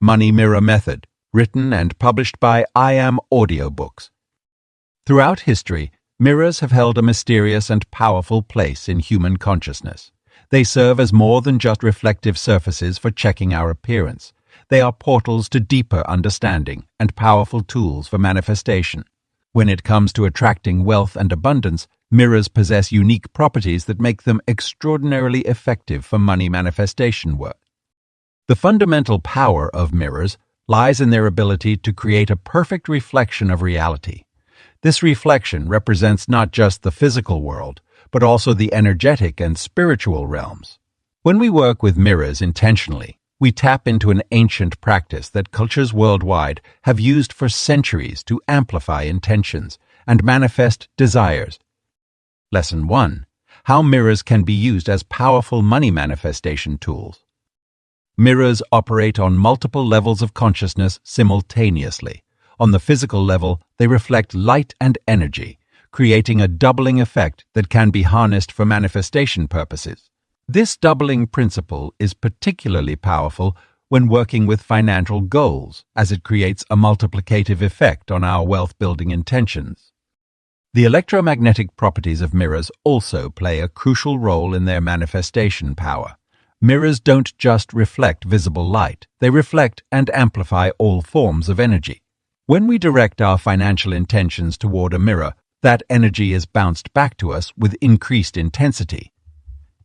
Money Mirror Method, written and published by Audiobooks. Throughout history, mirrors have held a mysterious and powerful place in human consciousness. They serve as more than just reflective surfaces for checking our appearance. They are portals to deeper understanding and powerful tools for manifestation. When it comes to attracting wealth and abundance, mirrors possess unique properties that make them extraordinarily effective for money manifestation work. The fundamental power of mirrors lies in their ability to create a perfect reflection of reality. This reflection represents not just the physical world, but also the energetic and spiritual realms. When we work with mirrors intentionally, we tap into an ancient practice that cultures worldwide have used for centuries to amplify intentions and manifest desires. Lesson 1. How mirrors can be used as powerful money manifestation tools. Mirrors operate on multiple levels of consciousness simultaneously. On the physical level, they reflect light and energy, creating a doubling effect that can be harnessed for manifestation purposes. This doubling principle is particularly powerful when working with financial goals, as it creates a multiplicative effect on our wealth-building intentions. The electromagnetic properties of mirrors also play a crucial role in their manifestation power. Mirrors don't just reflect visible light, they reflect and amplify all forms of energy. When we direct our financial intentions toward a mirror, that energy is bounced back to us with increased intensity.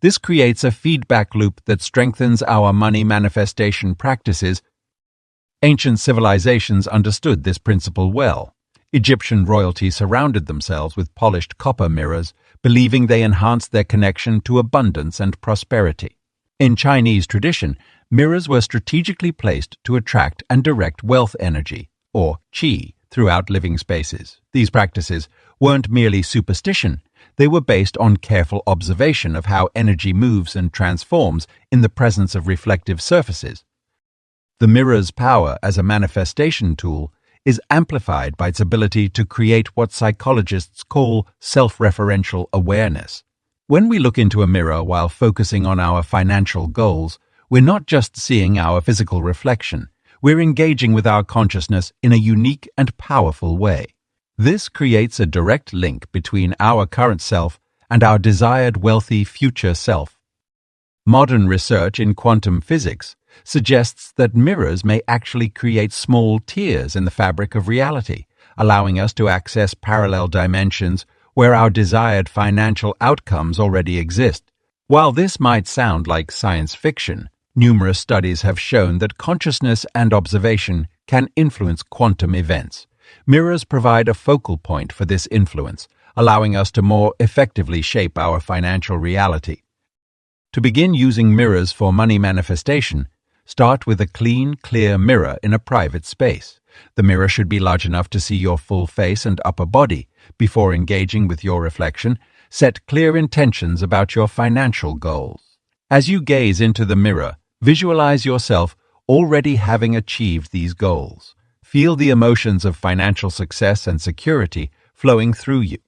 This creates a feedback loop that strengthens our money manifestation practices. Ancient civilizations understood this principle well. Egyptian royalty surrounded themselves with polished copper mirrors, believing they enhanced their connection to abundance and prosperity. In Chinese tradition, mirrors were strategically placed to attract and direct wealth energy, or qi, throughout living spaces. These practices weren't merely superstition, they were based on careful observation of how energy moves and transforms in the presence of reflective surfaces. The mirror's power as a manifestation tool is amplified by its ability to create what psychologists call self-referential awareness. When we look into a mirror while focusing on our financial goals, we're not just seeing our physical reflection, we're engaging with our consciousness in a unique and powerful way. This creates a direct link between our current self and our desired wealthy future self. Modern research in quantum physics suggests that mirrors may actually create small tears in the fabric of reality, allowing us to access parallel dimensions where our desired financial outcomes already exist. While this might sound like science fiction, numerous studies have shown that consciousness and observation can influence quantum events. Mirrors provide a focal point for this influence, allowing us to more effectively shape our financial reality. To begin using mirrors for money manifestation, start with a clean, clear mirror in a private space. The mirror should be large enough to see your full face and upper body. Before engaging with your reflection, set clear intentions about your financial goals. As you gaze into the mirror, visualize yourself already having achieved these goals. Feel the emotions of financial success and security flowing through you.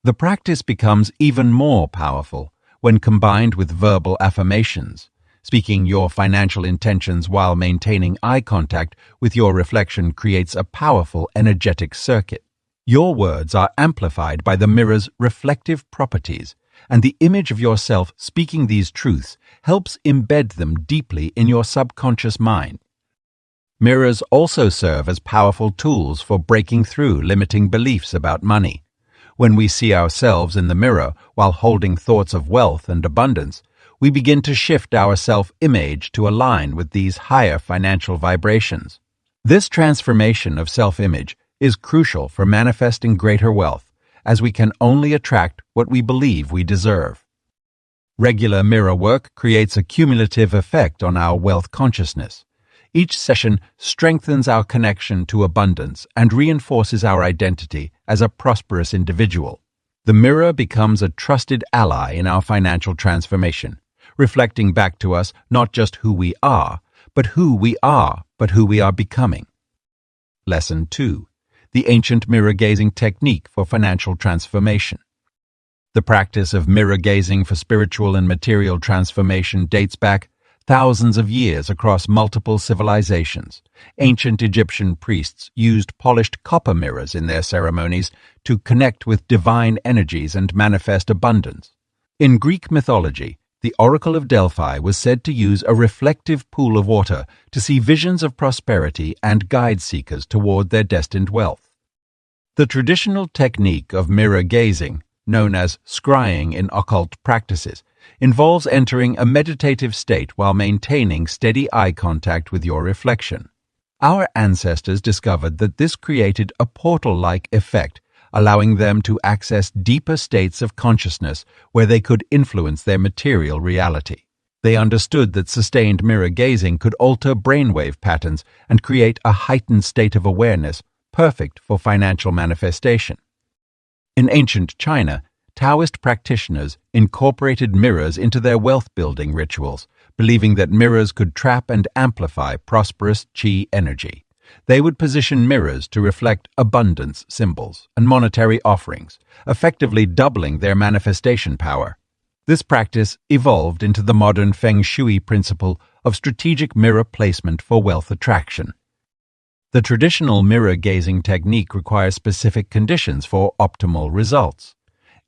The practice becomes even more powerful when combined with verbal affirmations. Speaking your financial intentions while maintaining eye contact with your reflection creates a powerful energetic circuit. Your words are amplified by the mirror's reflective properties, and the image of yourself speaking these truths helps embed them deeply in your subconscious mind. Mirrors also serve as powerful tools for breaking through limiting beliefs about money. When we see ourselves in the mirror while holding thoughts of wealth and abundance, we begin to shift our self-image to align with these higher financial vibrations. This transformation of self-image is crucial for manifesting greater wealth, as we can only attract what we believe we deserve. Regular mirror work creates a cumulative effect on our wealth consciousness. Each session strengthens our connection to abundance and reinforces our identity as a prosperous individual. The mirror becomes a trusted ally in our financial transformation, reflecting back to us not just who we are, but who we are becoming. Lesson 2. The ancient mirror gazing technique for financial transformation. The practice of mirror gazing for spiritual and material transformation dates back thousands of years across multiple civilizations. Ancient Egyptian priests used polished copper mirrors in their ceremonies to connect with divine energies and manifest abundance. In Greek mythology, the Oracle of Delphi was said to use a reflective pool of water to see visions of prosperity and guide seekers toward their destined wealth. The traditional technique of mirror gazing, known as scrying in occult practices, involves entering a meditative state while maintaining steady eye contact with your reflection. Our ancestors discovered that this created a portal-like effect, allowing them to access deeper states of consciousness where they could influence their material reality. They understood that sustained mirror gazing could alter brainwave patterns and create a heightened state of awareness, perfect for financial manifestation. In ancient China, Taoist practitioners incorporated mirrors into their wealth-building rituals, believing that mirrors could trap and amplify prosperous qi energy. They would position mirrors to reflect abundance symbols and monetary offerings, effectively doubling their manifestation power. This practice evolved into the modern feng shui principle of strategic mirror placement for wealth attraction. The traditional mirror-gazing technique requires specific conditions for optimal results.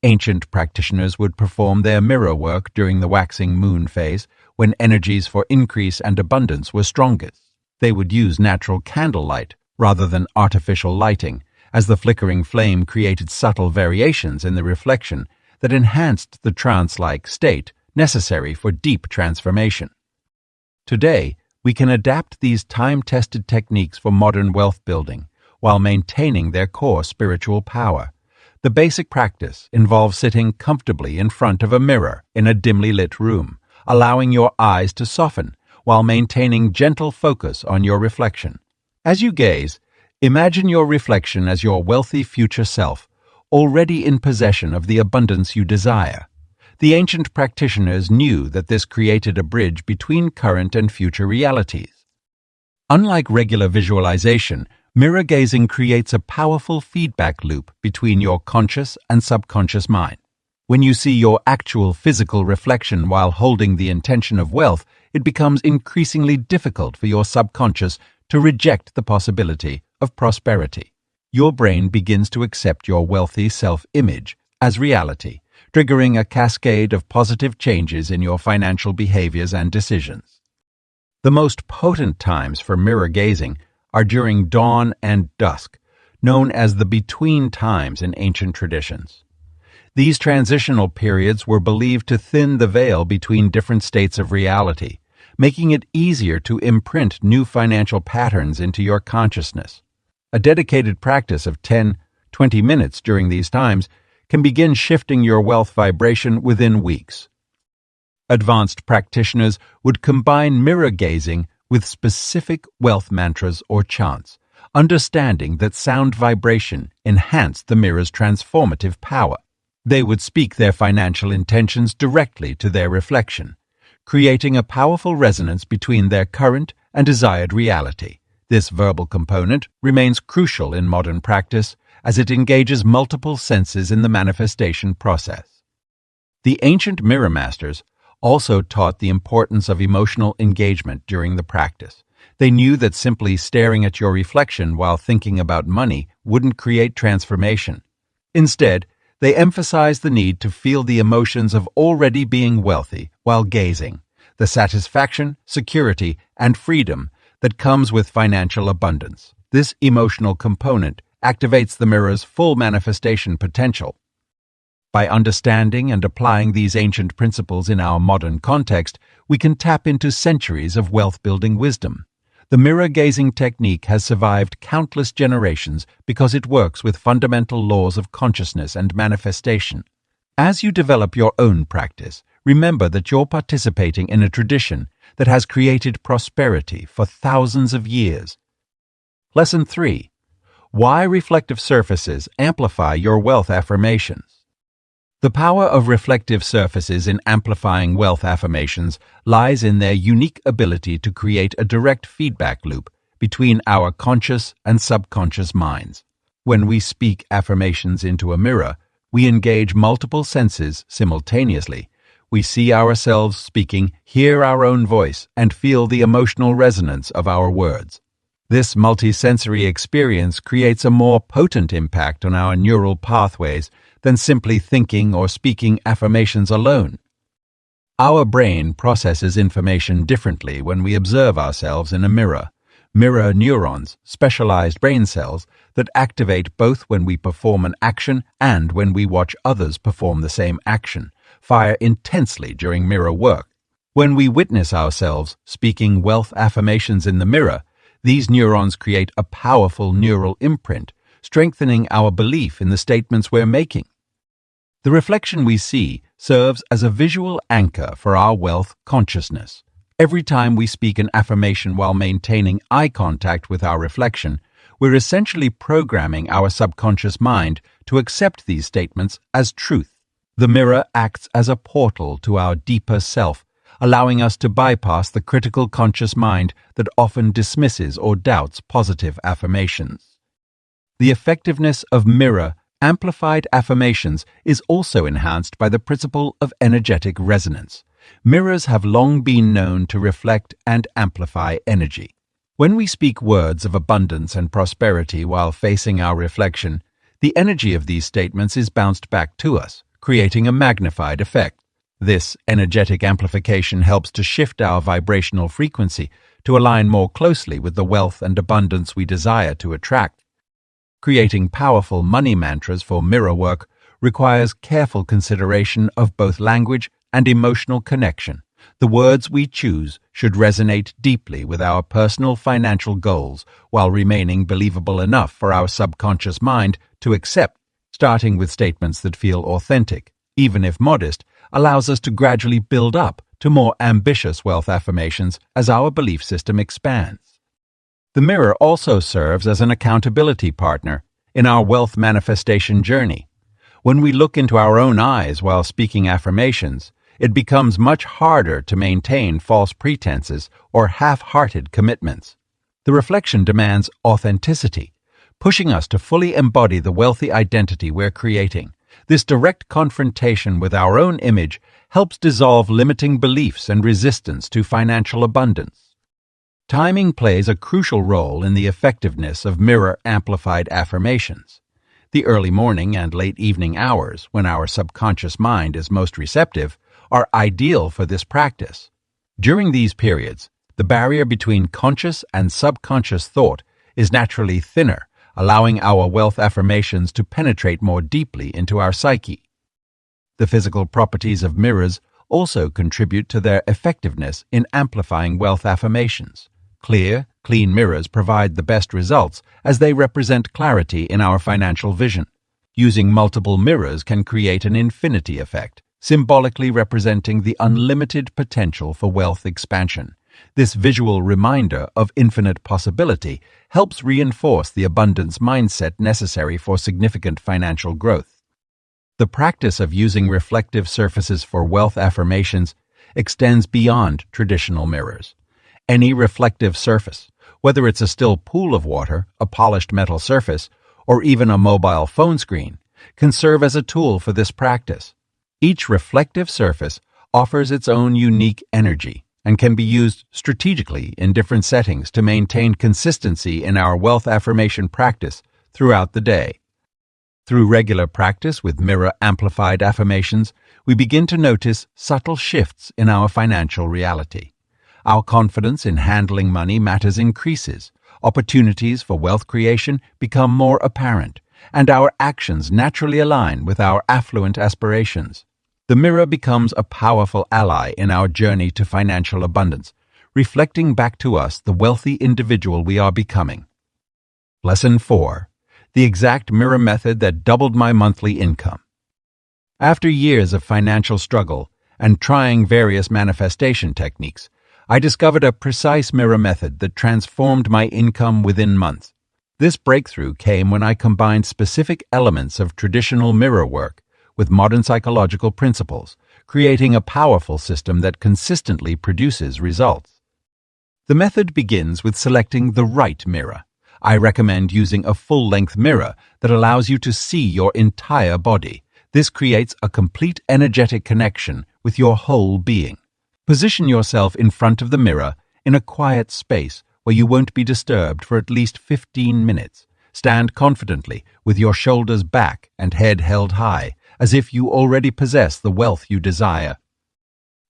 Ancient practitioners would perform their mirror work during the waxing moon phase, when energies for increase and abundance were strongest. They would use natural candlelight rather than artificial lighting, as the flickering flame created subtle variations in the reflection that enhanced the trance-like state necessary for deep transformation. Today, we can adapt these time-tested techniques for modern wealth building while maintaining their core spiritual power. The basic practice involves sitting comfortably in front of a mirror in a dimly lit room, allowing your eyes to soften while maintaining gentle focus on your reflection. As you gaze, imagine your reflection as your wealthy future self, already in possession of the abundance you desire. The ancient practitioners knew that this created a bridge between current and future realities. Unlike regular visualization, mirror gazing creates a powerful feedback loop between your conscious and subconscious mind. When you see your actual physical reflection while holding the intention of wealth, it becomes increasingly difficult for your subconscious to reject the possibility of prosperity. Your brain begins to accept your wealthy self-image as reality, triggering a cascade of positive changes in your financial behaviors and decisions. The most potent times for mirror gazing are during dawn and dusk, known as the between times in ancient traditions. These transitional periods were believed to thin the veil between different states of reality, making it easier to imprint new financial patterns into your consciousness. A dedicated practice of 10-20 minutes during these times can begin shifting your wealth vibration within weeks. Advanced practitioners would combine mirror gazing with specific wealth mantras or chants, understanding that sound vibration enhanced the mirror's transformative power. They would speak their financial intentions directly to their reflection, creating a powerful resonance between their current and desired reality. This verbal component remains crucial in modern practice as it engages multiple senses in the manifestation process. The ancient mirror masters also taught the importance of emotional engagement during the practice. They knew that simply staring at your reflection while thinking about money wouldn't create transformation. Instead, they emphasized the need to feel the emotions of already being wealthy while gazing, the satisfaction, security, and freedom that comes with financial abundance. This emotional component activates the mirror's full manifestation potential. By understanding and applying these ancient principles in our modern context, we can tap into centuries of wealth-building wisdom. The mirror-gazing technique has survived countless generations because it works with fundamental laws of consciousness and manifestation. As you develop your own practice, remember that you're participating in a tradition that has created prosperity for thousands of years. Lesson 3. Why reflective surfaces amplify your wealth affirmations. The power of reflective surfaces in amplifying wealth affirmations lies in their unique ability to create a direct feedback loop between our conscious and subconscious minds. When we speak affirmations into a mirror, we engage multiple senses simultaneously, We see ourselves speaking, hear our own voice, and feel the emotional resonance of our words. This multisensory experience creates a more potent impact on our neural pathways than simply thinking or speaking affirmations alone. Our brain processes information differently when we observe ourselves in a mirror. Mirror neurons, specialized brain cells that activate both when we perform an action and when we watch others perform the same action, fire intensely during mirror work. When we witness ourselves speaking wealth affirmations in the mirror, these neurons create a powerful neural imprint, strengthening our belief in the statements we're making. The reflection we see serves as a visual anchor for our wealth consciousness. Every time we speak an affirmation while maintaining eye contact with our reflection, we're essentially programming our subconscious mind to accept these statements as truth. The mirror acts as a portal to our deeper self, allowing us to bypass the critical conscious mind that often dismisses or doubts positive affirmations. The effectiveness of mirror amplified affirmations is also enhanced by the principle of energetic resonance. Mirrors have long been known to reflect and amplify energy. When we speak words of abundance and prosperity while facing our reflection, the energy of these statements is bounced back to us, creating a magnified effect. This energetic amplification helps to shift our vibrational frequency to align more closely with the wealth and abundance we desire to attract. Creating powerful money mantras for mirror work requires careful consideration of both language and emotional connection. The words we choose should resonate deeply with our personal financial goals while remaining believable enough for our subconscious mind to accept. Starting with statements that feel authentic, even if modest, allows us to gradually build up to more ambitious wealth affirmations as our belief system expands. The mirror also serves as an accountability partner in our wealth manifestation journey. When we look into our own eyes while speaking affirmations, it becomes much harder to maintain false pretenses or half-hearted commitments. The reflection demands authenticity, pushing us to fully embody the wealthy identity we're creating. This direct confrontation with our own image helps dissolve limiting beliefs and resistance to financial abundance. Timing plays a crucial role in the effectiveness of mirror-amplified affirmations. The early morning and late evening hours, when our subconscious mind is most receptive, are ideal for this practice. During these periods, the barrier between conscious and subconscious thought is naturally thinner, allowing our wealth affirmations to penetrate more deeply into our psyche. The physical properties of mirrors also contribute to their effectiveness in amplifying wealth affirmations. Clear, clean mirrors provide the best results as they represent clarity in our financial vision. Using multiple mirrors can create an infinity effect, symbolically representing the unlimited potential for wealth expansion. This visual reminder of infinite possibility helps reinforce the abundance mindset necessary for significant financial growth. The practice of using reflective surfaces for wealth affirmations extends beyond traditional mirrors. Any reflective surface, whether it's a still pool of water, a polished metal surface, or even a mobile phone screen, can serve as a tool for this practice. Each reflective surface offers its own unique energy and can be used strategically in different settings to maintain consistency in our wealth affirmation practice throughout the day. Through regular practice with mirror-amplified affirmations, we begin to notice subtle shifts in our financial reality. Our confidence in handling money matters increases, opportunities for wealth creation become more apparent, and our actions naturally align with our affluent aspirations. The mirror becomes a powerful ally in our journey to financial abundance, reflecting back to us the wealthy individual we are becoming. Lesson 4. The exact mirror method that doubled my monthly income. After years of financial struggle and trying various manifestation techniques, I discovered a precise mirror method that transformed my income within months. This breakthrough came when I combined specific elements of traditional mirror work with modern psychological principles, creating a powerful system that consistently produces results. The method begins with selecting the right mirror. I recommend using a full-length mirror that allows you to see your entire body. This creates a complete energetic connection with your whole being. Position yourself in front of the mirror in a quiet space where you won't be disturbed for at least 15 minutes. Stand confidently with your shoulders back and head held high, as if you already possess the wealth you desire.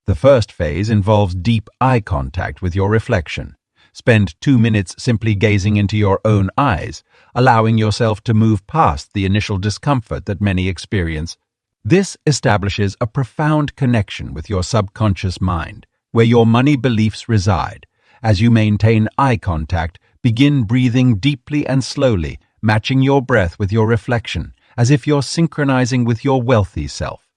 The first phase involves deep eye contact with your reflection. Spend 2 minutes simply gazing into your own eyes, allowing yourself to move past the initial discomfort that many experience. This establishes a profound connection with your subconscious mind, where your money beliefs reside. As you maintain eye contact, begin breathing deeply and slowly, matching your breath with your reflection, as if you're synchronizing with your wealthy self.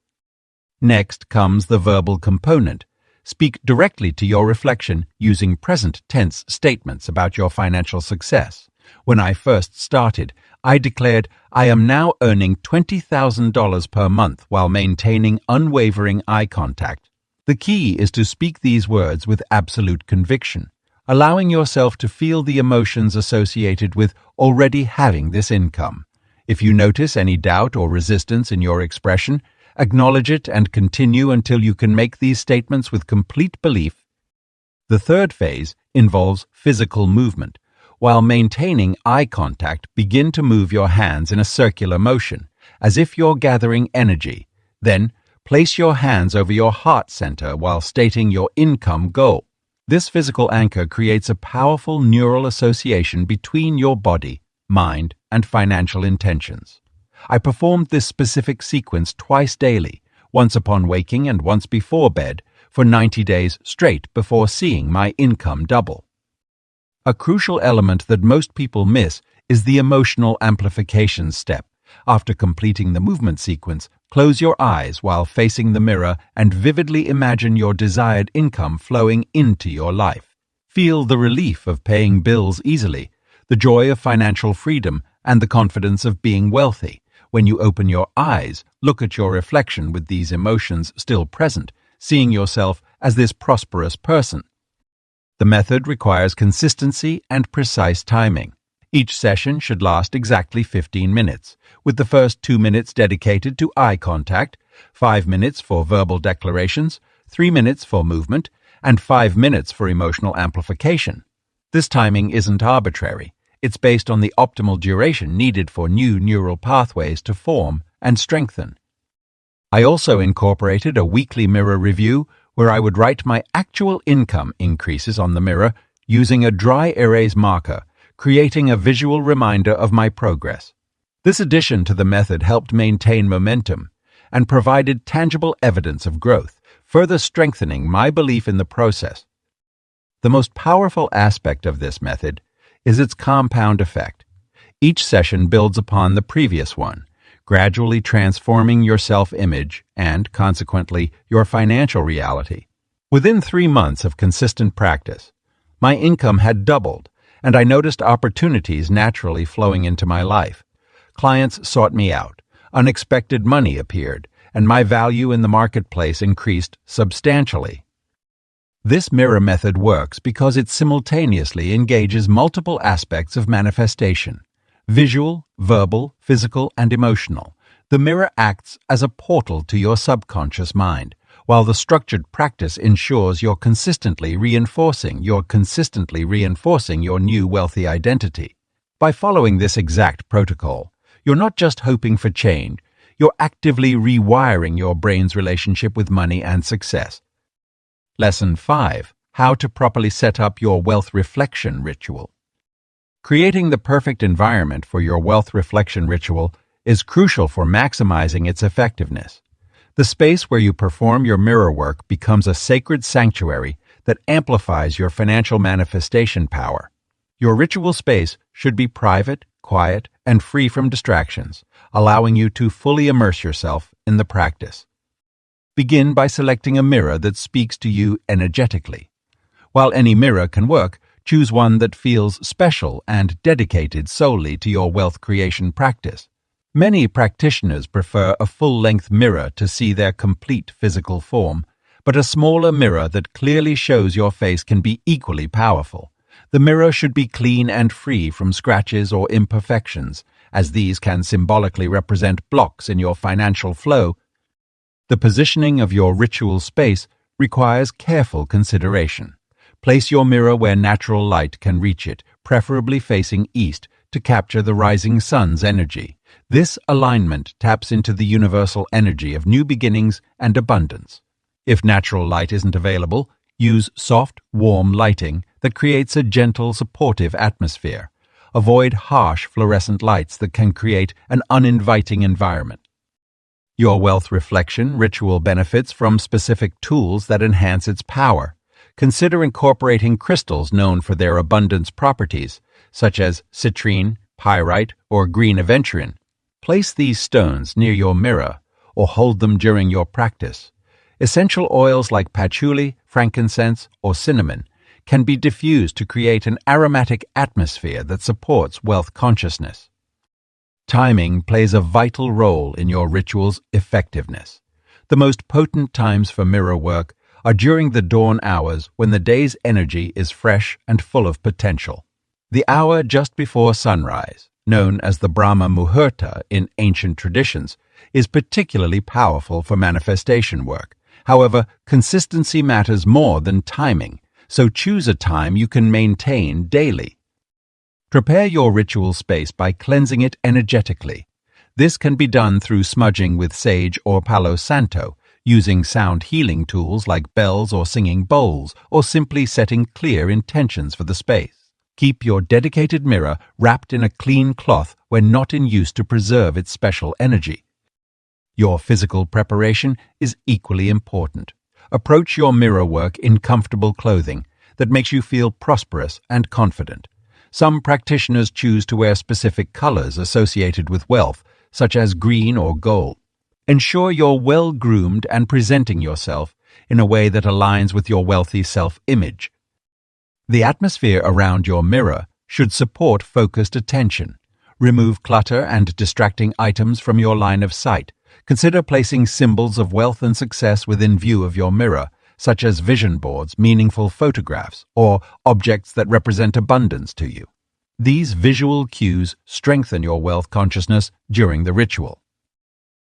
Next comes the verbal component. Speak directly to your reflection using present tense statements about your financial success. When I first started, I declared, "I am now earning $20,000 per month while maintaining unwavering eye contact." The key is to speak these words with absolute conviction, allowing yourself to feel the emotions associated with already having this income. If you notice any doubt or resistance in your expression, acknowledge it and continue until you can make these statements with complete belief. The third phase involves physical movement. While maintaining eye contact, begin to move your hands in a circular motion, as if you're gathering energy. Then, place your hands over your heart center while stating your income goal. This physical anchor creates a powerful neural association between your body, mind, and financial intentions. I performed this specific sequence twice daily, once upon waking and once before bed, for 90 days straight before seeing my income double. A crucial element that most people miss is the emotional amplification step. After completing the movement sequence, close your eyes while facing the mirror and vividly imagine your desired income flowing into your life. Feel the relief of paying bills easily, the joy of financial freedom, and the confidence of being wealthy. When you open your eyes, look at your reflection with these emotions still present, seeing yourself as this prosperous person. The method requires consistency and precise timing. Each session should last exactly 15 minutes, with the first 2 minutes dedicated to eye contact, 5 minutes for verbal declarations, 3 minutes for movement, and 5 minutes for emotional amplification. This timing isn't arbitrary. It's based on the optimal duration needed for new neural pathways to form and strengthen. I also incorporated a weekly mirror review where I would write my actual income increases on the mirror using a dry erase marker, creating a visual reminder of my progress. This addition to the method helped maintain momentum and provided tangible evidence of growth, further strengthening my belief in the process. The most powerful aspect of this method is its compound effect. Each session builds upon the previous one, gradually transforming your self-image and, consequently, your financial reality. Within 3 months of consistent practice, my income had doubled, and I noticed opportunities naturally flowing into my life. Clients sought me out, unexpected money appeared, and my value in the marketplace increased substantially. This mirror method works because it simultaneously engages multiple aspects of manifestation: visual, verbal, physical, and emotional. The mirror acts as a portal to your subconscious mind, while the structured practice ensures you're consistently reinforcing your new wealthy identity. By following this exact protocol, you're not just hoping for change, you're actively rewiring your brain's relationship with money and success. Lesson 5. How to properly set up your wealth reflection ritual. Creating the perfect environment for your wealth reflection ritual is crucial for maximizing its effectiveness. The space where you perform your mirror work becomes a sacred sanctuary that amplifies your financial manifestation power. Your ritual space should be private, quiet, and free from distractions, allowing you to fully immerse yourself in the practice. Begin by selecting a mirror that speaks to you energetically. While any mirror can work, choose one that feels special and dedicated solely to your wealth creation practice. Many practitioners prefer a full-length mirror to see their complete physical form, but a smaller mirror that clearly shows your face can be equally powerful. The mirror should be clean and free from scratches or imperfections, as these can symbolically represent blocks in your financial flow. The positioning of your ritual space requires careful consideration. Place your mirror where natural light can reach it, preferably facing east, to capture the rising sun's energy. This alignment taps into the universal energy of new beginnings and abundance. If natural light isn't available, use soft, warm lighting that creates a gentle, supportive atmosphere. Avoid harsh fluorescent lights that can create an uninviting environment. Your wealth reflection ritual benefits from specific tools that enhance its power. Consider incorporating crystals known for their abundance properties, such as citrine, pyrite, or green aventurine. Place these stones near your mirror or hold them during your practice. Essential oils like patchouli, frankincense, or cinnamon can be diffused to create an aromatic atmosphere that supports wealth consciousness. Timing plays a vital role in your ritual's effectiveness. The most potent times for mirror work are during the dawn hours when the day's energy is fresh and full of potential. The hour just before sunrise, known as the Brahma Muhurta in ancient traditions, is particularly powerful for manifestation work. However, consistency matters more than timing, so choose a time you can maintain daily. Prepare your ritual space by cleansing it energetically. This can be done through smudging with sage or Palo Santo, using sound healing tools like bells or singing bowls, or simply setting clear intentions for the space. Keep your dedicated mirror wrapped in a clean cloth when not in use to preserve its special energy. Your physical preparation is equally important. Approach your mirror work in comfortable clothing that makes you feel prosperous and confident. Some practitioners choose to wear specific colors associated with wealth, such as green or gold. Ensure you're well-groomed and presenting yourself in a way that aligns with your wealthy self-image. The atmosphere around your mirror should support focused attention. Remove clutter and distracting items from your line of sight. Consider placing symbols of wealth and success within view of your mirror, such as vision boards, meaningful photographs, or objects that represent abundance to you. These visual cues strengthen your wealth consciousness during the ritual.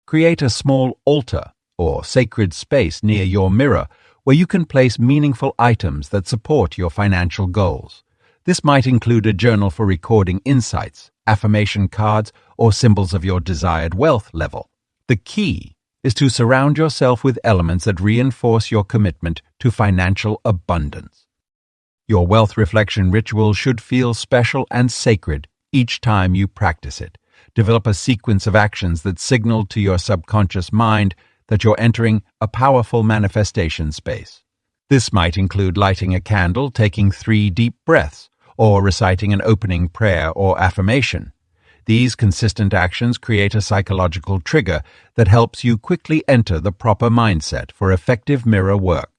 Create a small altar or sacred space near your mirror where you can place meaningful items that support your financial goals. This might include a journal for recording insights, affirmation cards, or symbols of your desired wealth level. The key is to surround yourself with elements that reinforce your commitment to financial abundance. Your wealth reflection ritual should feel special and sacred each time you practice it. Develop a sequence of actions that signal to your subconscious mind that you're entering a powerful manifestation space. This might include lighting a candle, taking 3 deep breaths, or reciting an opening prayer or affirmation. These consistent actions create a psychological trigger that helps you quickly enter the proper mindset for effective mirror work.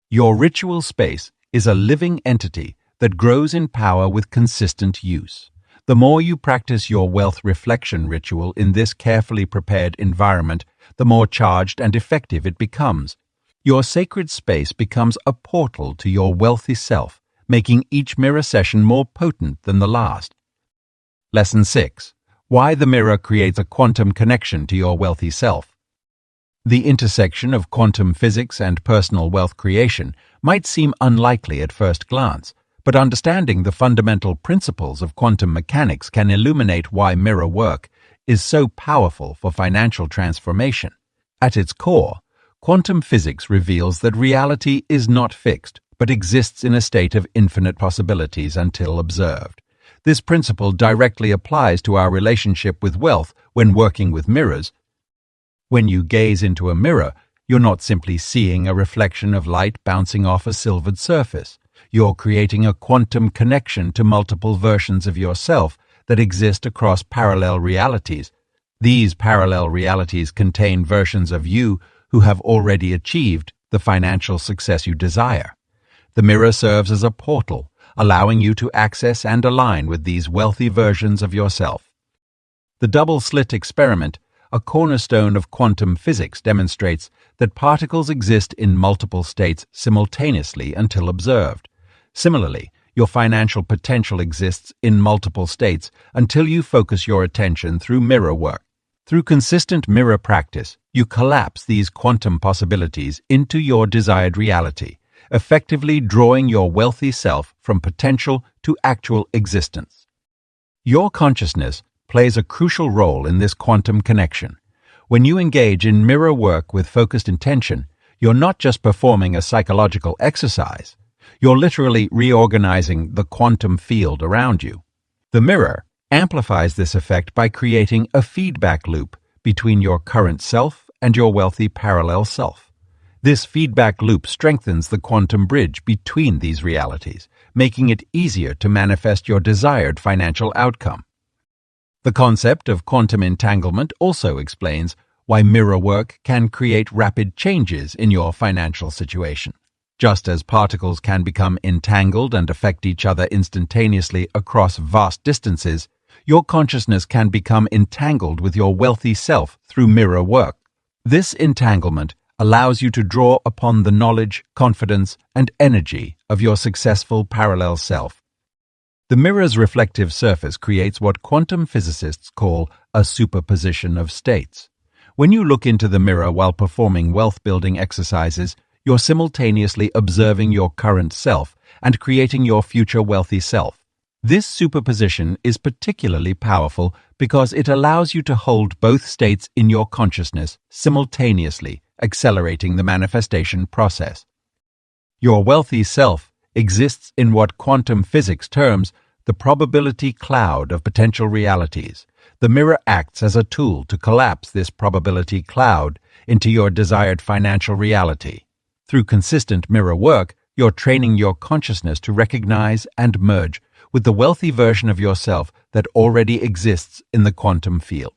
Your ritual space is a living entity that grows in power with consistent use. The more you practice your wealth reflection ritual in this carefully prepared environment, the more charged and effective it becomes. Your sacred space becomes a portal to your wealthy self, making each mirror session more potent than the last. Lesson 6. Why the mirror creates a quantum connection to your wealthy self. The intersection of quantum physics and personal wealth creation might seem unlikely at first glance, but understanding the fundamental principles of quantum mechanics can illuminate why mirror work is so powerful for financial transformation. At its core, quantum physics reveals that reality is not fixed, but exists in a state of infinite possibilities until observed. This principle directly applies to our relationship with wealth when working with mirrors. When you gaze into a mirror, you're not simply seeing a reflection of light bouncing off a silvered surface. You're creating a quantum connection to multiple versions of yourself that exist across parallel realities. These parallel realities contain versions of you who have already achieved the financial success you desire. The mirror serves as a portal, allowing you to access and align with these wealthy versions of yourself. The double-slit experiment, a cornerstone of quantum physics, demonstrates that particles exist in multiple states simultaneously until observed. Similarly, your financial potential exists in multiple states until you focus your attention through mirror work. Through consistent mirror practice, you collapse these quantum possibilities into your desired reality, effectively drawing your wealthy self from potential to actual existence. Your consciousness plays a crucial role in this quantum connection. When you engage in mirror work with focused intention, you're not just performing a psychological exercise, you're literally reorganizing the quantum field around you. The mirror amplifies this effect by creating a feedback loop between your current self and your wealthy parallel self. This feedback loop strengthens the quantum bridge between these realities, making it easier to manifest your desired financial outcome. The concept of quantum entanglement also explains why mirror work can create rapid changes in your financial situation. Just as particles can become entangled and affect each other instantaneously across vast distances, your consciousness can become entangled with your wealthy self through mirror work. This entanglement allows you to draw upon the knowledge, confidence, and energy of your successful parallel self. The mirror's reflective surface creates what quantum physicists call a superposition of states. When you look into the mirror while performing wealth-building exercises, you're simultaneously observing your current self and creating your future wealthy self. This superposition is particularly powerful because it allows you to hold both states in your consciousness simultaneously, accelerating the manifestation process. Your wealthy self exists in what quantum physics terms the probability cloud of potential realities. The mirror acts as a tool to collapse this probability cloud into your desired financial reality. Through consistent mirror work, you're training your consciousness to recognize and merge with the wealthy version of yourself that already exists in the quantum field.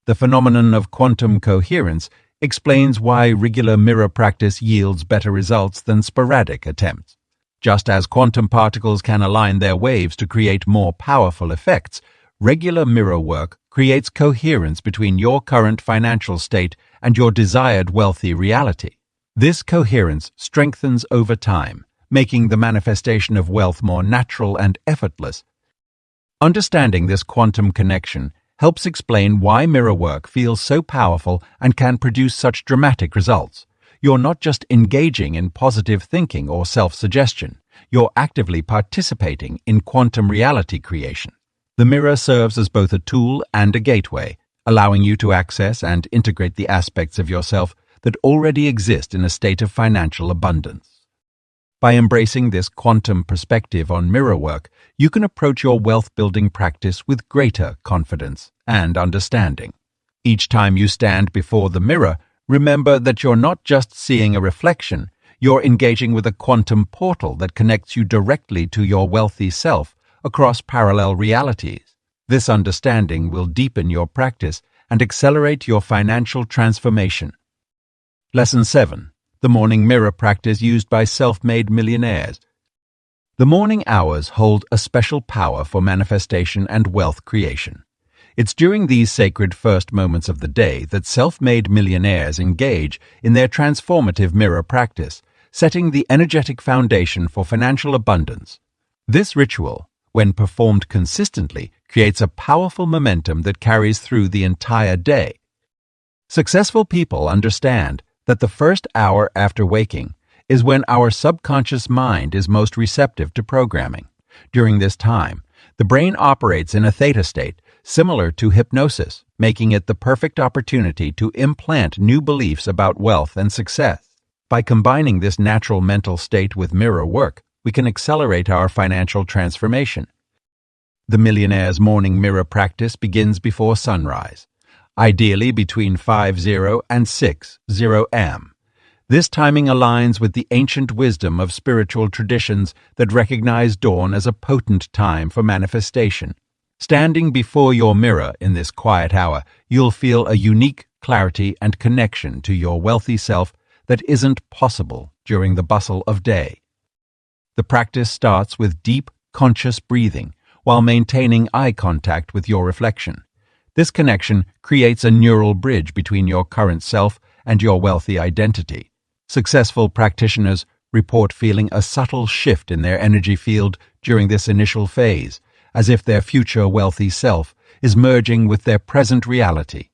The phenomenon of quantum coherence explains why regular mirror practice yields better results than sporadic attempts. Just as quantum particles can align their waves to create more powerful effects, regular mirror work creates coherence between your current financial state and your desired wealthy reality. This coherence strengthens over time, making the manifestation of wealth more natural and effortless. Understanding this quantum connection helps explain why mirror work feels so powerful and can produce such dramatic results. You're not just engaging in positive thinking or self-suggestion, you're actively participating in quantum reality creation. The mirror serves as both a tool and a gateway, allowing you to access and integrate the aspects of yourself that already exist in a state of financial abundance. By embracing this quantum perspective on mirror work, you can approach your wealth-building practice with greater confidence and understanding. Each time you stand before the mirror, remember that you're not just seeing a reflection, you're engaging with a quantum portal that connects you directly to your wealthy self across parallel realities. This understanding will deepen your practice and accelerate your financial transformation. Lesson 7. The morning mirror practice used by self-made millionaires. The morning hours hold a special power for manifestation and wealth creation. It's during these sacred first moments of the day that self-made millionaires engage in their transformative mirror practice, setting the energetic foundation for financial abundance. This ritual, when performed consistently, creates a powerful momentum that carries through the entire day. Successful people understand that the first hour after waking is when our subconscious mind is most receptive to programming. During this time, the brain operates in a theta state, similar to hypnosis, making it the perfect opportunity to implant new beliefs about wealth and success. By combining this natural mental state with mirror work, we can accelerate our financial transformation. The millionaire's morning mirror practice begins before sunrise, ideally between 5:00 and 6:00 am. This timing aligns with the ancient wisdom of spiritual traditions that recognize dawn as a potent time for manifestation. Standing before your mirror in this quiet hour, you'll feel a unique clarity and connection to your wealthy self that isn't possible during the bustle of day. The practice starts with deep, conscious breathing while maintaining eye contact with your reflection. This connection creates a neural bridge between your current self and your wealthy identity. Successful practitioners report feeling a subtle shift in their energy field during this initial phase, as if their future wealthy self is merging with their present reality.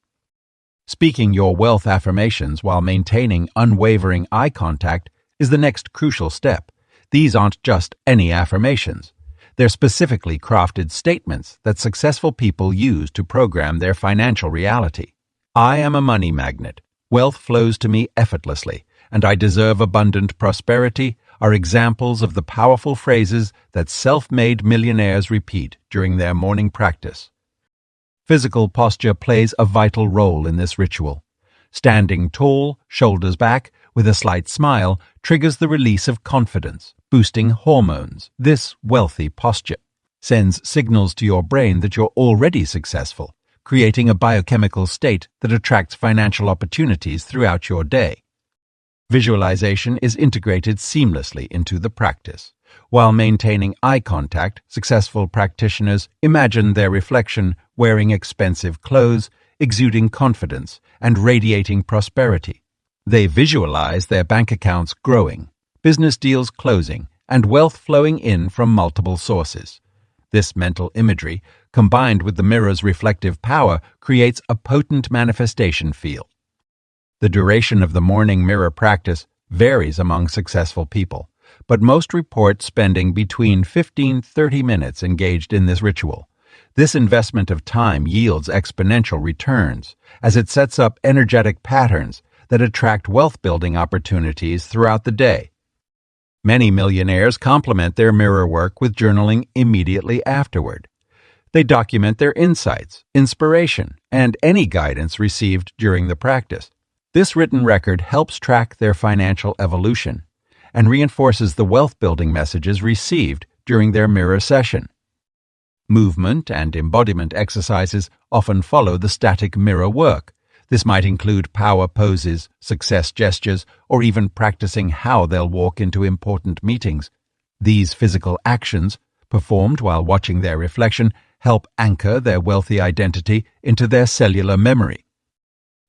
Speaking your wealth affirmations while maintaining unwavering eye contact is the next crucial step. These aren't just any affirmations. They're specifically crafted statements that successful people use to program their financial reality. I am a money magnet. Wealth flows to me effortlessly, and I deserve abundant prosperity are examples of the powerful phrases that self-made millionaires repeat during their morning practice. Physical posture plays a vital role in this ritual. Standing tall, shoulders back, with a slight smile, triggers the release of confidence, boosting hormones. This wealthy posture sends signals to your brain that you're already successful, creating a biochemical state that attracts financial opportunities throughout your day. Visualization is integrated seamlessly into the practice. While maintaining eye contact, successful practitioners imagine their reflection wearing expensive clothes, exuding confidence, and radiating prosperity. They visualize their bank accounts growing, business deals closing, and wealth flowing in from multiple sources. This mental imagery, combined with the mirror's reflective power, creates a potent manifestation field. The duration of the morning mirror practice varies among successful people, but most report spending between 15-30 minutes engaged in this ritual. This investment of time yields exponential returns, as it sets up energetic patterns that attract wealth-building opportunities throughout the day. Many millionaires complement their mirror work with journaling immediately afterward. They document their insights, inspiration, and any guidance received during the practice. This written record helps track their financial evolution and reinforces the wealth-building messages received during their mirror session. Movement and embodiment exercises often follow the static mirror work. This might include power poses, success gestures, or even practicing how they'll walk into important meetings. These physical actions, performed while watching their reflection, help anchor their wealthy identity into their cellular memory.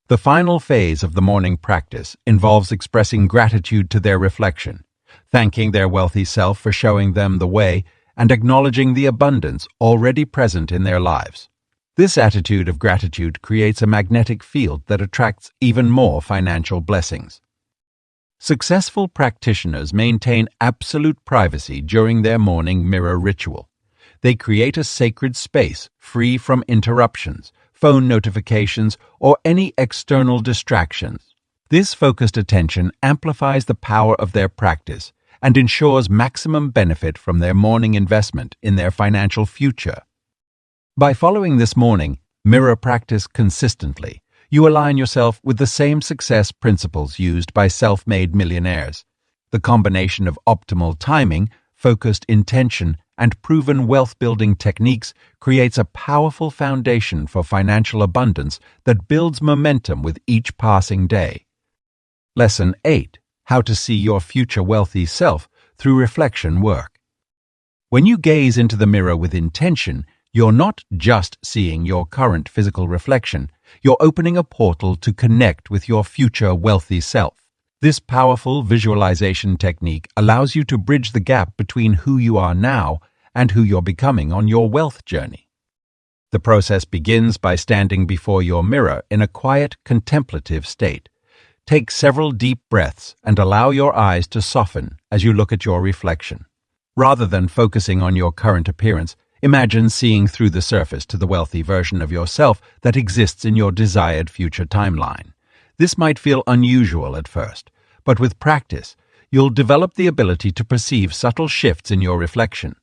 The final phase of the morning practice involves expressing gratitude to their reflection, thanking their wealthy self for showing them the way, and acknowledging the abundance already present in their lives. This attitude of gratitude creates a magnetic field that attracts even more financial blessings. Successful practitioners maintain absolute privacy during their morning mirror ritual. They create a sacred space free from interruptions, phone notifications, or any external distractions. This focused attention amplifies the power of their practice and ensures maximum benefit from their morning investment in their financial future. By following this morning mirror practice consistently, you align yourself with the same success principles used by self-made millionaires. The combination of optimal timing, focused intention, and proven wealth-building techniques creates a powerful foundation for financial abundance that builds momentum with each passing day. Lesson 8. How to see your future wealthy self through reflection work. When you gaze into the mirror with intention, you're not just seeing your current physical reflection, you're opening a portal to connect with your future wealthy self. This powerful visualization technique allows you to bridge the gap between who you are now and who you're becoming on your wealth journey. The process begins by standing before your mirror in a quiet, contemplative state. Take several deep breaths and allow your eyes to soften as you look at your reflection. Rather than focusing on your current appearance, imagine seeing through the surface to the wealthy version of yourself that exists in your desired future timeline. This might feel unusual at first, but with practice, you'll develop the ability to perceive subtle shifts in your reflection.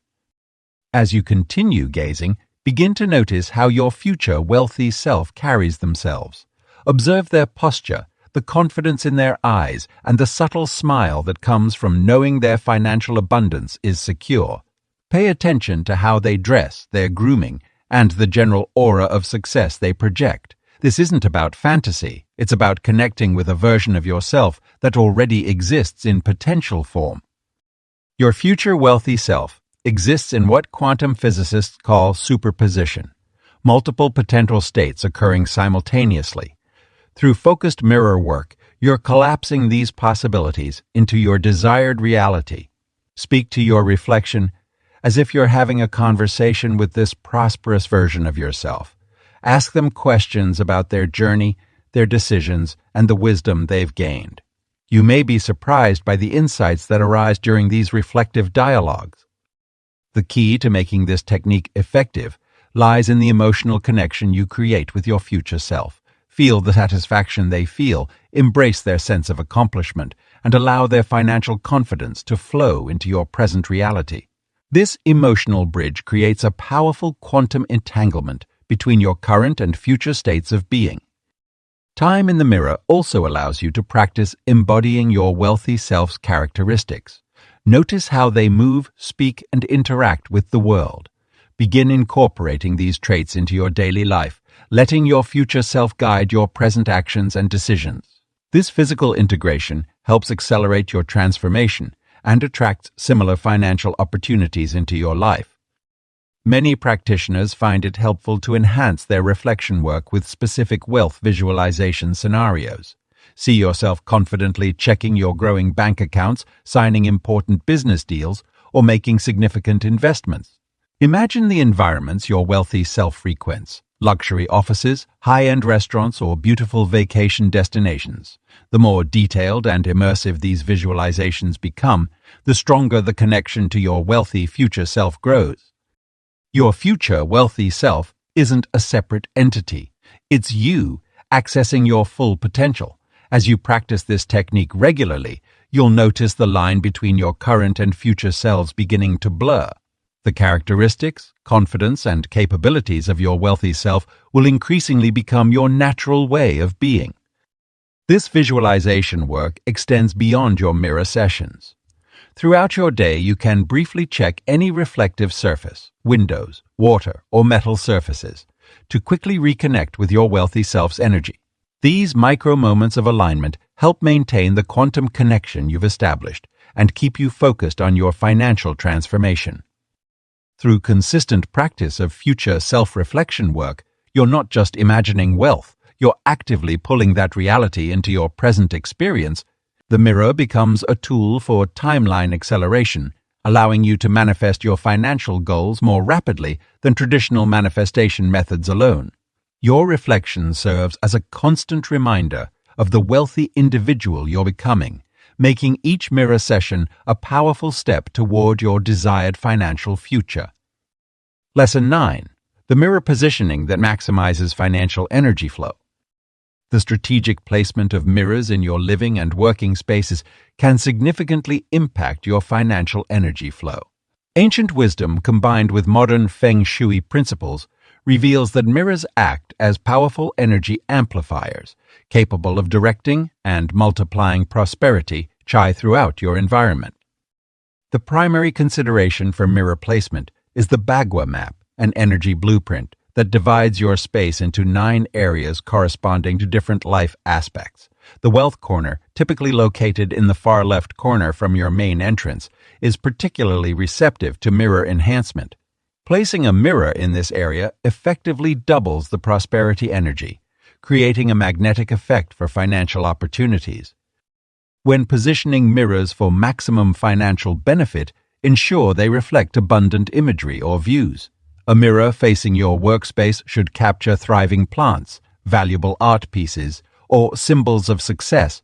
As you continue gazing, begin to notice how your future wealthy self carries themselves. Observe their posture, the confidence in their eyes, and the subtle smile that comes from knowing their financial abundance is secure. Pay attention to how they dress, their grooming, and the general aura of success they project. This isn't about fantasy, it's about connecting with a version of yourself that already exists in potential form. Your future wealthy self exists in what quantum physicists call superposition, multiple potential states occurring simultaneously. Through focused mirror work, you're collapsing these possibilities into your desired reality. Speak to your reflection as if you're having a conversation with this prosperous version of yourself. Ask them questions about their journey, their decisions, and the wisdom they've gained. You may be surprised by the insights that arise during these reflective dialogues. The key to making this technique effective lies in the emotional connection you create with your future self. Feel the satisfaction they feel, embrace their sense of accomplishment, and allow their financial confidence to flow into your present reality. This emotional bridge creates a powerful quantum entanglement between your current and future states of being. Time in the mirror also allows you to practice embodying your wealthy self's characteristics. Notice how they move, speak, and interact with the world. Begin incorporating these traits into your daily life, letting your future self guide your present actions and decisions. This physical integration helps accelerate your transformation and attracts similar financial opportunities into your life. Many practitioners find it helpful to enhance their reflection work with specific wealth visualization scenarios. See yourself confidently checking your growing bank accounts, signing important business deals, or making significant investments. Imagine the environments your wealthy self frequents: luxury offices, high-end restaurants, or beautiful vacation destinations. The more detailed and immersive these visualizations become, the stronger the connection to your wealthy future self grows. Your future wealthy self isn't a separate entity. It's you accessing your full potential. As you practice this technique regularly, you'll notice the line between your current and future selves beginning to blur. The characteristics, confidence, and capabilities of your wealthy self will increasingly become your natural way of being. This visualization work extends beyond your mirror sessions. Throughout your day, you can briefly check any reflective surface, windows, water, or metal surfaces, to quickly reconnect with your wealthy self's energy. These micro moments of alignment help maintain the quantum connection you've established and keep you focused on your financial transformation. Through consistent practice of future self-reflection work, you're not just imagining wealth, you're actively pulling that reality into your present experience. The mirror becomes a tool for timeline acceleration, allowing you to manifest your financial goals more rapidly than traditional manifestation methods alone. Your reflection serves as a constant reminder of the wealthy individual you're becoming, making each mirror session a powerful step toward your desired financial future. Lesson 9. The mirror positioning that maximizes financial energy flow. The strategic placement of mirrors in your living and working spaces can significantly impact your financial energy flow. Ancient wisdom combined with modern feng shui principles reveals that mirrors act as powerful energy amplifiers, capable of directing and multiplying prosperity throughout your environment. The primary consideration for mirror placement is the Bagua map, an energy blueprint that divides your space into 9 areas corresponding to different life aspects. The wealth corner, typically located in the far left corner from your main entrance, is particularly receptive to mirror enhancement. Placing a mirror in this area effectively doubles the prosperity energy, creating a magnetic effect for financial opportunities. When positioning mirrors for maximum financial benefit, ensure they reflect abundant imagery or views. A mirror facing your workspace should capture thriving plants, valuable art pieces, or symbols of success.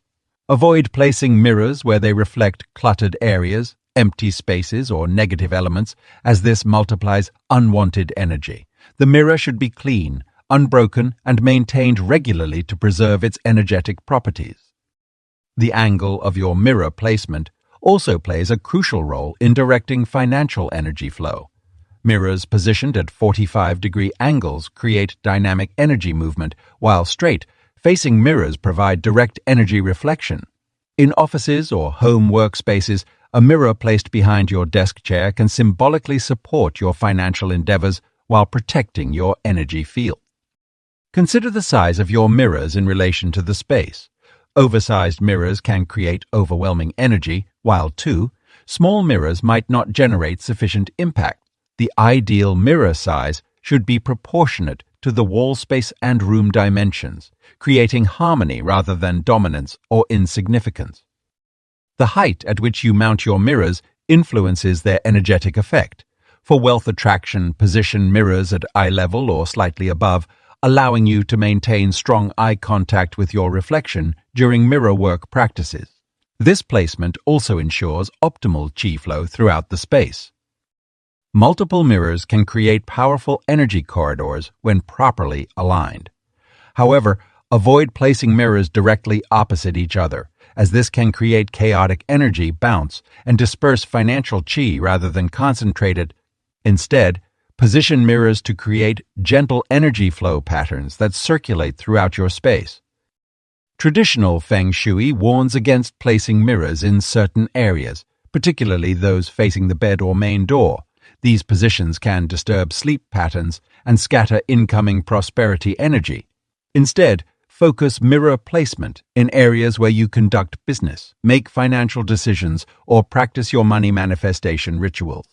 Avoid placing mirrors where they reflect cluttered areas, empty spaces, or negative elements, as this multiplies unwanted energy. The mirror should be clean, unbroken, and maintained regularly to preserve its energetic properties. The angle of your mirror placement also plays a crucial role in directing financial energy flow. Mirrors positioned at 45-degree angles create dynamic energy movement, while straight-facing mirrors provide direct energy reflection. In offices or home workspaces, a mirror placed behind your desk chair can symbolically support your financial endeavors while protecting your energy field. Consider the size of your mirrors in relation to the space. Oversized mirrors can create overwhelming energy, while small mirrors might not generate sufficient impact. The ideal mirror size should be proportionate to the wall space and room dimensions, creating harmony rather than dominance or insignificance. The height at which you mount your mirrors influences their energetic effect. For wealth attraction, position mirrors at eye level or slightly above, allowing you to maintain strong eye contact with your reflection during mirror work practices. This placement also ensures optimal qi flow throughout the space. Multiple mirrors can create powerful energy corridors when properly aligned. However, avoid placing mirrors directly opposite each other, as this can create chaotic energy bounce and disperse financial qi rather than concentrate it. Instead, position mirrors to create gentle energy flow patterns that circulate throughout your space. Traditional feng shui warns against placing mirrors in certain areas, particularly those facing the bed or main door. These positions can disturb sleep patterns and scatter incoming prosperity energy. Instead, focus mirror placement in areas where you conduct business, make financial decisions, or practice your money manifestation rituals.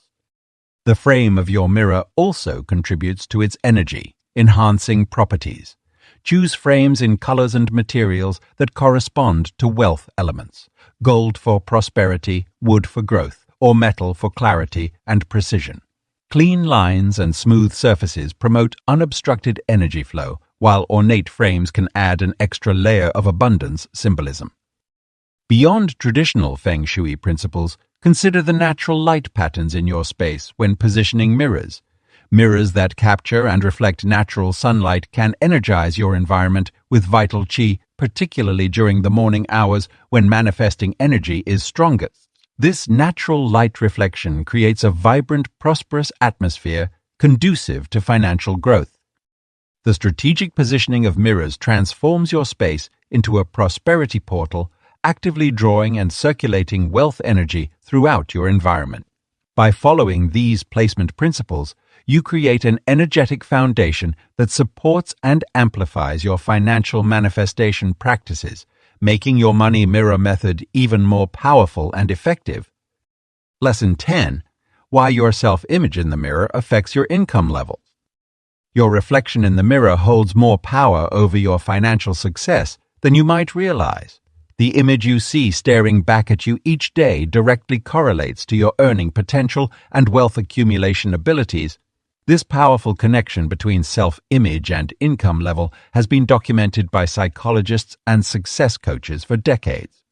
The frame of your mirror also contributes to its energy, enhancing properties. Choose frames in colors and materials that correspond to wealth elements: gold for prosperity, wood for growth, or metal for clarity and precision. Clean lines and smooth surfaces promote unobstructed energy flow, while ornate frames can add an extra layer of abundance symbolism. Beyond traditional feng shui principles, consider the natural light patterns in your space when positioning mirrors. Mirrors that capture and reflect natural sunlight can energize your environment with vital qi, particularly during the morning hours when manifesting energy is strongest. This natural light reflection creates a vibrant, prosperous atmosphere conducive to financial growth. The strategic positioning of mirrors transforms your space into a prosperity portal, actively drawing and circulating wealth energy throughout your environment. By following these placement principles, you create an energetic foundation that supports and amplifies your financial manifestation practices, making your money mirror method even more powerful and effective. Lesson 10. Why your self-image in the mirror affects your income levels. Your reflection in the mirror holds more power over your financial success than you might realize. The image you see staring back at you each day directly correlates to your earning potential and wealth accumulation abilities. This powerful connection between self-image and income level has been documented by psychologists and success coaches for decades.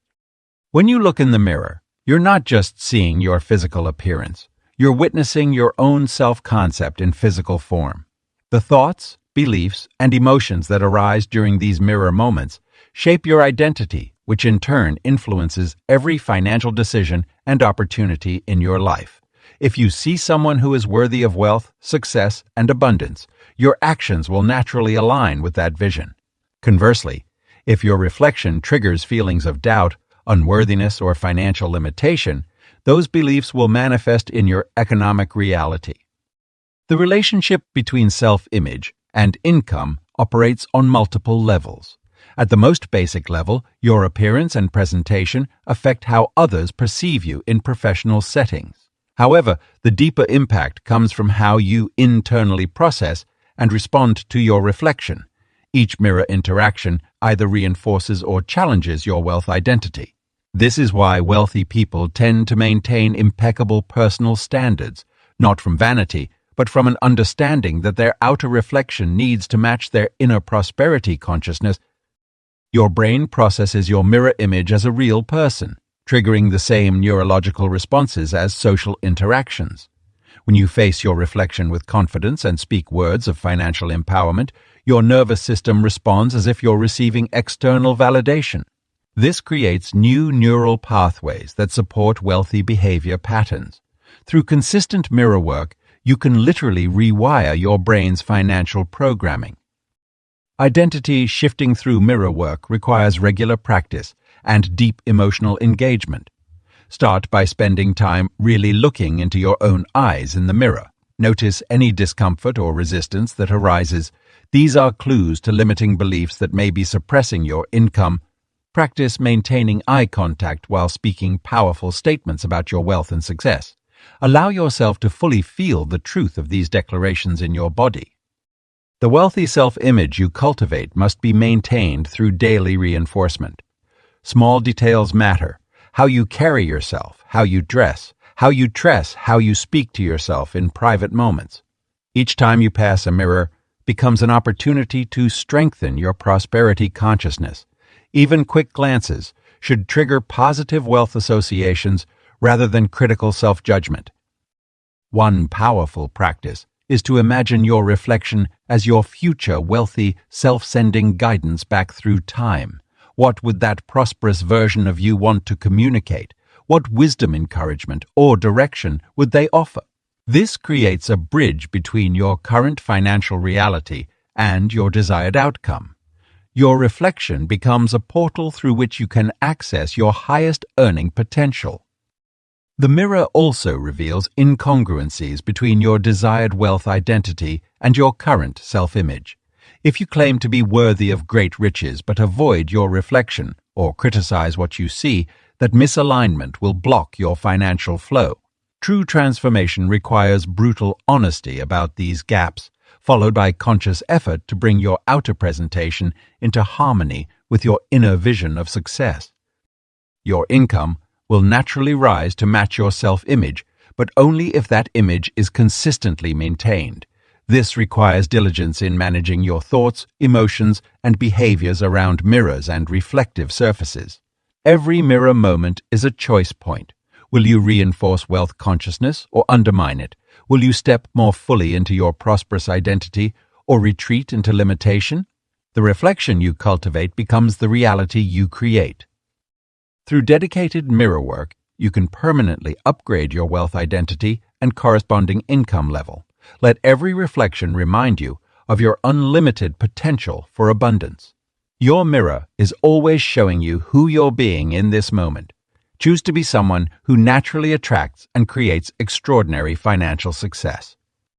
When you look in the mirror, you're not just seeing your physical appearance. You're witnessing your own self-concept in physical form. The thoughts, beliefs, and emotions that arise during these mirror moments shape your identity, which in turn influences every financial decision and opportunity in your life. If you see someone who is worthy of wealth, success, and abundance, your actions will naturally align with that vision. Conversely, if your reflection triggers feelings of doubt, unworthiness, or financial limitation, those beliefs will manifest in your economic reality. The relationship between self-image and income operates on multiple levels. At the most basic level, your appearance and presentation affect how others perceive you in professional settings. However, the deeper impact comes from how you internally process and respond to your reflection. Each mirror interaction either reinforces or challenges your wealth identity. This is why wealthy people tend to maintain impeccable personal standards, not from vanity, but from an understanding that their outer reflection needs to match their inner prosperity consciousness. Your brain processes your mirror image as a real person, triggering the same neurological responses as social interactions. When you face your reflection with confidence and speak words of financial empowerment, your nervous system responds as if you're receiving external validation. This creates new neural pathways that support wealthy behavior patterns. Through consistent mirror work, you can literally rewire your brain's financial programming. Identity shifting through mirror work requires regular practice and deep emotional engagement. Start by spending time really looking into your own eyes in the mirror. Notice any discomfort or resistance that arises. These are clues to limiting beliefs that may be suppressing your income. Practice maintaining eye contact while speaking powerful statements about your wealth and success. Allow yourself to fully feel the truth of these declarations in your body. The wealthy self-image you cultivate must be maintained through daily reinforcement. Small details matter: how you carry yourself, how you dress, how you speak to yourself in private moments. Each time you pass a mirror, becomes an opportunity to strengthen your prosperity consciousness. Even quick glances should trigger positive wealth associations rather than critical self-judgment. One powerful practice is to imagine your reflection as your future wealthy, self-sending guidance back through time. What would that prosperous version of you want to communicate? What wisdom, encouragement, or direction would they offer? This creates a bridge between your current financial reality and your desired outcome. Your reflection becomes a portal through which you can access your highest earning potential. The mirror also reveals incongruencies between your desired wealth identity and your current self-image. If you claim to be worthy of great riches but avoid your reflection or criticize what you see, that misalignment will block your financial flow. True transformation requires brutal honesty about these gaps, followed by conscious effort to bring your outer presentation into harmony with your inner vision of success. Your income will naturally rise to match your self-image, but only if that image is consistently maintained. This requires diligence in managing your thoughts, emotions, and behaviors around mirrors and reflective surfaces. Every mirror moment is a choice point. Will you reinforce wealth consciousness or undermine it? Will you step more fully into your prosperous identity or retreat into limitation? The reflection you cultivate becomes the reality you create. Through dedicated mirror work, you can permanently upgrade your wealth identity and corresponding income level. Let every reflection remind you of your unlimited potential for abundance. Your mirror is always showing you who you're being in this moment. Choose to be someone who naturally attracts and creates extraordinary financial success.